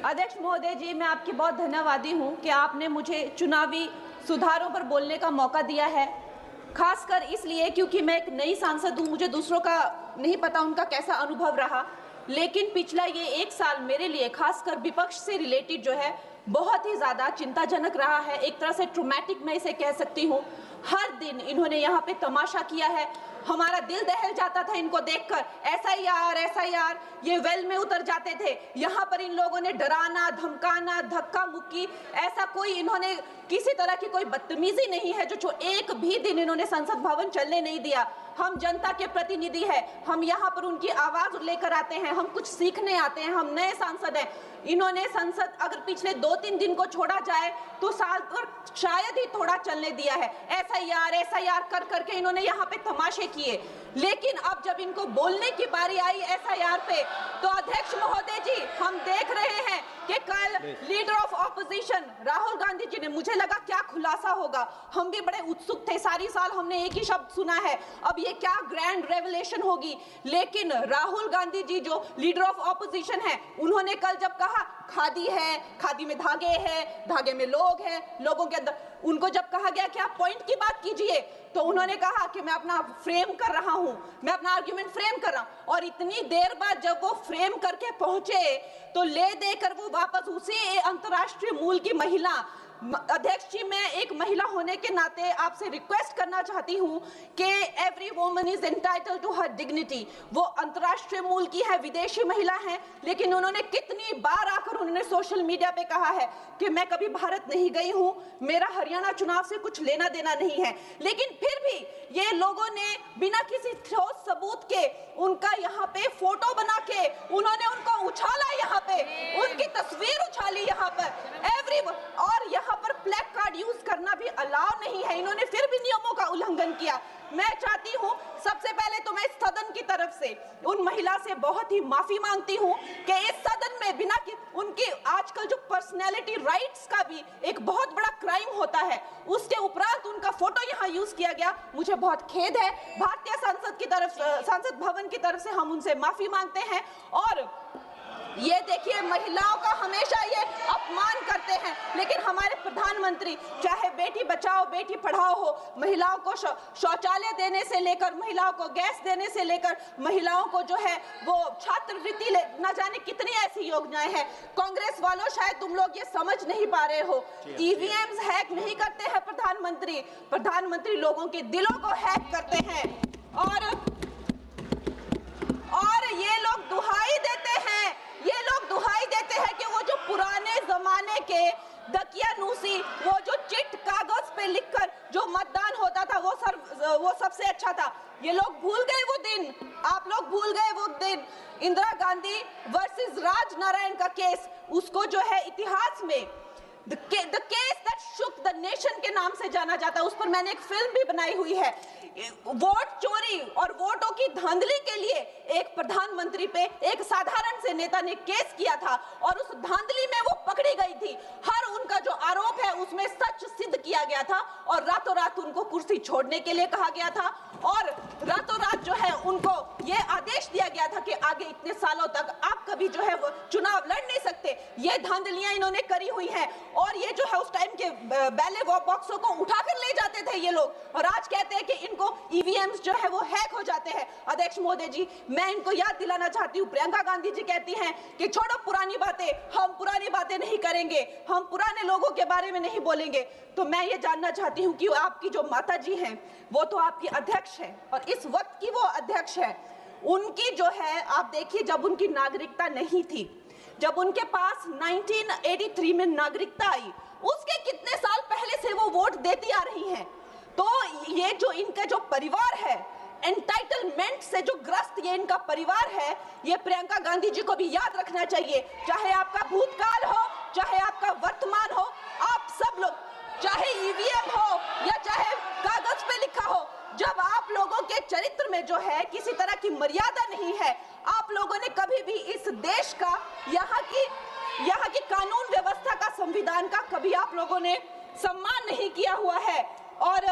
अध्यक्ष महोदय जी, मैं आपकी बहुत धन्यवादी हूं कि आपने मुझे चुनावी सुधारों पर बोलने का मौका दिया है, खासकर इसलिए क्योंकि मैं एक नई सांसद हूं, मुझे दूसरों का नहीं पता उनका कैसा अनुभव रहा, लेकिन पिछला ये 1 साल मेरे लिए खासकर विपक्ष से रिलेटेड जो है बहुत ही ज़्यादा चिंताजनक रहा है। एक तरह से ट्रॉमेटिक मैं इसे कह सकती हूँ। हर दिन इन्होंने यहाँ पे तमाशा किया है, हमारा दिल दहल जाता था इनको देखकर। एसआईआर ये वेल में उतर जाते थे। यहाँ पर इन लोगों ने डराना, धमकाना, धक्का मुक्की, ऐसा कोई इन्होंने किसी तरह की कोई बदतमीजी नहीं है जो एक भी दिन इन्होंने संसद भवन चलने नहीं दिया। हम जनता के प्रतिनिधि हैं, हम यहाँ पर उनकी आवाज लेकर आते हैं, हम कुछ सीखने आते हैं, हम नए सांसद हैं। इन्होंने संसद अगर पिछले 2-3 दिन को छोड़ा जाए तो साल पर शायद ही थोड़ा चलने दिया है। एसआईआर कर करके इन्होंने यहाँ पे तमाशे किए, लेकिन अब जब इनको बोलने की बारी आई एसआईआर पे, तो अध्यक्ष महोदय जी हम देख रहे हैं कि कल leader of opposition Rahul Gandhi ji ने, मुझे लगा क्या खुलासा होगा, हम भी बड़े उत्सुक थे, सारी साल हमने एक ही शब्द सुना है, अब ये क्या ग्रैंड रेवलेशन होगी। लेकिन राहुल गांधी जी जो लीडर ऑफ ऑपोजिशन है, उन्होंने कल जब कहा खादी है, खादी में धागे हैं, धागे में लोग हैं, लोगों के अंदर, उनको जब कहा गया कि आप पॉइंट की बात कीजिए, तो उन्होंने कहा कि मैं अपना फ्रेम कर रहा हूं, मैं अपना आर्ग्यूमेंट फ्रेम कर रहा हूं। और इतनी देर बाद जब वो फ्रेम करके पहुंचे तो ले देकर वो वापस उसी अंतर्राष्ट्रीय मूल की महिला, अध्यक्ष जी मैं एक महिला होने के नाते आपसे रिक्वेस्ट करना चाहती हूं कि every woman is entitled to her dignity. वो अंतर्राष्ट्रीय मूल की है, विदेशी महिला है, लेकिन उन्होंने कितनी बार आकर उन्होंने सोशल मीडिया पे कहा है कि मैं कभी भारत नहीं गई हूं, मेरा हरियाणा चुनाव से कुछ लेना देना नहीं है। लेकिन फिर भी ये लोगों ने बिना किसी ठोस सबूत के उनका यहाँ पे फोटो बना के उन्होंने उनको उछाला, यहाँ पे उनकी तस्वीर उछाली यहाँ पर और यहाँ पर प्लेक कार्ड यूज करना भी अलाउ नहीं है। इन्होंने फिर भी नियमों का उल्लंघन किया। मैं चाहती हूँ सबसे पहले तो मैं इस सदन की तरफ से उन महिला से बहुत ही माफी मांगती हूँ कि इस सदन में बिना कि उनकी आजकल जो पर्सनैलिटी राइट्स का भी एक बहुत बड़ा क्राइम होता है, उसके उपरांत उनका फोटो यहाँ यूज किया गया, मुझे बहुत खेद है। भारतीय संसद भवन की तरफ से हम उनसे माफी मांगते हैं। और ये देखिए महिलाओं का हमेशा ये अपमान करते हैं, लेकिन हमारे प्रधानमंत्री चाहे बेटी बचाओ बेटी पढ़ाओ हो, महिलाओं को शौचालय देने से लेकर, महिलाओं को गैस देने से लेकर, महिलाओं को जो है वो छात्रवृत्ति न जाने कितनी ऐसी योजनाएं हैं। कांग्रेस वालों शायद तुम लोग ये समझ नहीं पा रहे हो, ईवीएम्स हैक नहीं करते हैं प्रधानमंत्री लोगों के दिलों को हैक करते हैं। और ये लोग दुहाई देते हैं कि वो जो पुराने जमाने के दकियानूसी, वो जो चिट कागज पे लिखकर जो मतदान होता था वो सबसे अच्छा था। ये लोग भूल गए वो दिन, आप लोग भूल गए वो दिन। इंदिरा गांधी वर्सेस राज नारायण का केस, उसको जो है इतिहास में The case that shook the nation के नाम से जाना जाता है। उस पर मैंने एक फिल्म भी बनाई हुई है। वोट चोरी और वोटों की धांधली के लिए एक प्रधानमंत्री पे एक साधारण से नेता ने केस किया था और उस धांधली में वो पकड़ी गई थी। हर उनका जो आरोप है उसमें सच सिद्ध किया गया था और रातों रात उनको कुर्सी छोड़ने के लिए कहा गया था और रातों रात जो है उनको ये आदेश दिया गया था कि आगे इतने सालों तक आप कभी जो है वो चुनाव लड़ नहीं सकते। ये धांधलियां इन्होंने करी हुई हैं और ये जो है उस टाइम के बैलेट बॉक्सों को उठाकर ले जाते थे ये लोग और आज कहते हैं कि इनको ईवीएम्स जो है वो हैक हो जाते हैं। अध्यक्ष महोदय जी मैं इनको याद दिलाना चाहती हूँ, प्रियंका गांधी जी कहती हैं कि छोड़ो पुरानी बातें, हम पुरानी बातें नहीं करेंगे, हम पुराने लोगों के बारे में नहीं बोलेंगे। तो मैं ये जानना चाहती हूँ कि आपकी जो माता जी हैं वो तो आपकी अध्यक्ष है और इस वक्त की वो अध्यक्ष है, उनकी जो है आप देखिए जब उनकी नागरिकता नहीं थी, जब उनके पास 1983 में नागरिकता आई, उसके कितने साल पहले से वो वोट देती आ रही हैं। तो ये जो इनका जो परिवार है, एंटाइटलमेंट से जो ग्रस्त ये इनका परिवार है, ये प्रियंका गांधी जी को भी याद रखना चाहिए। चाहे आपका भूतकाल हो, चाहे आपका वर्तमान हो, आप सब लोग, चाहे ईवीएम हो या चाहे कागज पे लिखा हो, जब आप लोगों के चरित्र में जो है किसी तरह की मर्यादा नहीं है, आप लोगों ने कभी भी इस देश का, यहाँ की कानून व्यवस्था का, संविधान का कभी आप लोगों ने सम्मान नहीं किया हुआ है। और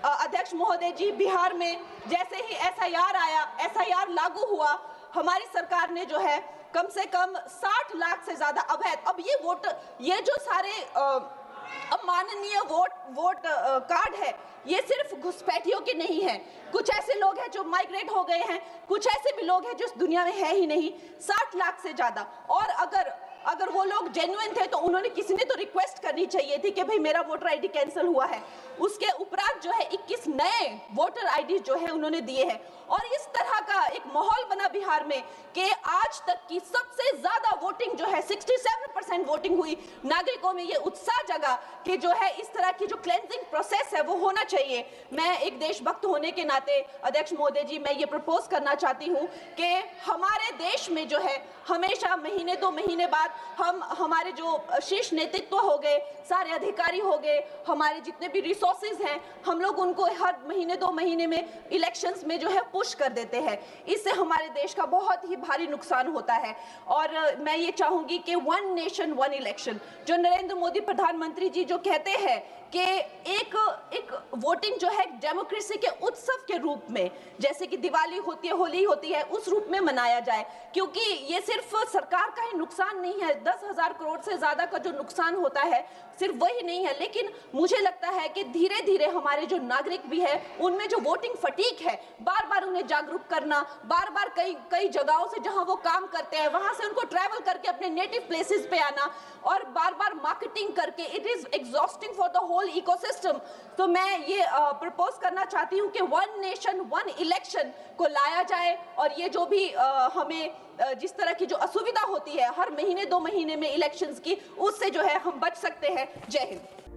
अध्यक्ष महोदय जी बिहार में जैसे ही एसआईआर आया, एसआईआर लागू हुआ, हमारी सरकार ने जो है कम से कम 60 लाख से ज्यादा अवैध। अब ये वोट, ये जो सारे अमाननीय वोट कार्ड है, ये सिर्फ घुसपैठियों के नहीं है। कुछ ऐसे लोग हैं जो माइग्रेट हो गए हैं, कुछ ऐसे भी लोग हैं जो इस दुनिया में है ही नहीं। 60 लाख से ज्यादा। और अगर वो लोग जेन्युइन थे तो उन्होंने, किसी ने तो रिक्वेस्ट करनी चाहिए थी कि भाई मेरा वोटर आईडी कैंसिल हुआ है। उसके उपरांत जो है 21 नए वोटर आईडी जो है उन्होंने दिए हैं। और इस तरह का एक माहौल बना बिहार में कि आज तक की सबसे ज्यादा वोटिंग जो है 67% वोटिंग हुई। नागरिकों में ये उत्साह जगा कि जो है इस तरह की जो क्लेंजिंग प्रोसेस है वो होना चाहिए। मैं एक देशभक्त होने के नाते अध्यक्ष महोदय जी, मैं ये प्रपोज करना चाहती हूँ कि हमारे देश में जो है हमेशा महीने 2 महीने बाद हमारे जो शीर्ष नेतृत्व हो गए, सारे अधिकारी हो गए, हमारे जितने भी रिसोर्सेज हैं, हम लोग उनको हर महीने 2 महीने में इलेक्शंस में जो है पुश कर देते हैं। इससे हमारे देश का बहुत ही भारी नुकसान होता है। और मैं ये चाहूंगी कि 1 नेशन 1 इलेक्शन, जो नरेंद्र मोदी प्रधानमंत्री जी जो कहते हैं कि एक वोटिंग जो है डेमोक्रेसी के उत्सव के रूप में, जैसे कि दिवाली होती है, होली होती है, उस रूप में मनाया जाए। क्योंकि ये सिर्फ सरकार का ही नुकसान नहीं है, 10,000 करोड़ से ज्यादा का जो नुकसान होता है सिर्फ वही नहीं है, लेकिन मुझे लगता है कि धीरे धीरे हमारे जो नागरिक भी है उनमें जो वोटिंग फटीक है, बार बार उन्हें जागरूक करना, बार बार कई जगहों से जहां वो काम करते हैं वहां से उनको ट्रैवल करके अपने नेटिव प्लेसेस पे आना और बार बार मार्केटिंग करके, it is exhausting for the whole ecosystem. तो मैं ये प्रपोज करना चाहती हूँ कि 1 नेशन 1 इलेक्शन को लाया जाए। और ये जो भी हमें जिस तरह की जो असुविधा होती है हर महीने 2 महीने में इलेक्शंस की, उससे जो है हम बच सकते हैं। जय हिंद।